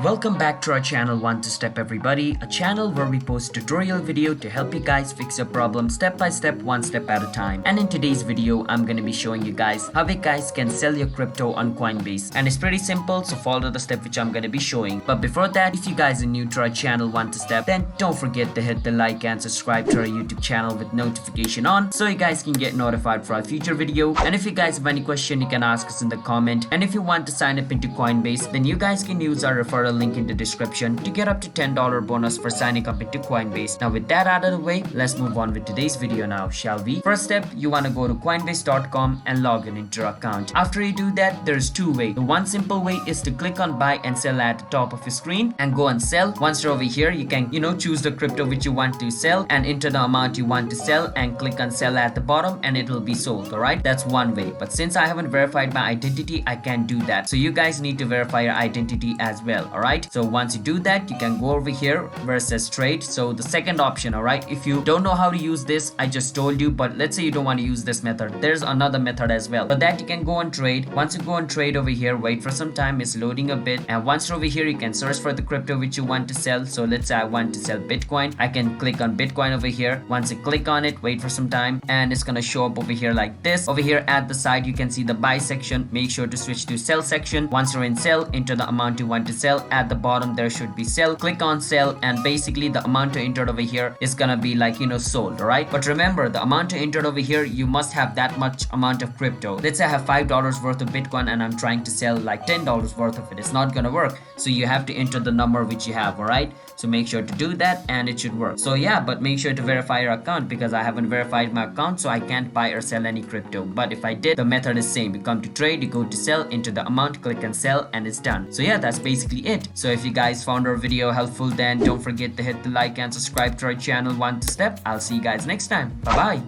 Welcome back to our channel One to Step everybody, a channel where we post tutorial video to help you guys fix your problem step by step, one step at a time. And in today's video, I'm going to be showing you guys how you guys can sell your crypto on Coinbase. And it's pretty simple, so follow the step which I'm going to be showing. But before that, if you guys are new to our channel One to Step, then don't forget to hit the like and subscribe to our YouTube channel with notification on so you guys can get notified for our future video. And if you guys have any question, you can ask us in the comment. And if you want to sign up into Coinbase, then you guys can use our referral link in the description to get up to $10 bonus for signing up into Coinbase. Now with that out of the way, let's move on with today's video now, shall we? First step, you want to go to coinbase.com and log in into your account. After you do that, there's two ways. The one simple way is to click on buy and sell at the top of your screen and go and sell. Once you're over here, you can choose the crypto which you want to sell and enter the amount you want to sell and click on sell at the bottom and it will be sold. Alright, that's one way. But since I haven't verified my identity, I can't do that. So you guys need to verify your identity as well. Alright, so once you do that, you can go over here where it says trade. So the second option, alright, if you don't know how to use this, I just told you, but let's say you don't want to use this method, there's another method as well. For that, you can go on trade. Once you go on trade over here, wait for some time, it's loading a bit, and once you're over here, you can search for the crypto which you want to sell. So let's say I want to sell Bitcoin. I can click on Bitcoin over here. Once you click on it, wait for some time, and it's gonna show up over here like this. Over here at the side, you can see the buy section. Make sure to switch to sell section. Once you're in sell, enter the amount you want to sell. At the bottom there should be sell. Click on sell, and basically the amount you entered over here is gonna be like sold. Alright, but remember, the amount you entered over here, you must have that much amount of crypto. Let's say I have $5 worth of Bitcoin and I'm trying to sell like $10 worth of it. It's not gonna work, so you have to enter the number which you have. Alright, so make sure to do that and it should work. So yeah, but make sure to verify your account because I haven't verified my account, so I can't buy or sell any crypto. But if I did, the method is same. You come to trade, you go to sell, enter the amount, click and sell, and it's done. So yeah, that's basically it. So if you guys found our video helpful, then don't forget to hit the like and subscribe to our channel One to Step. I'll see you guys next time. Bye bye.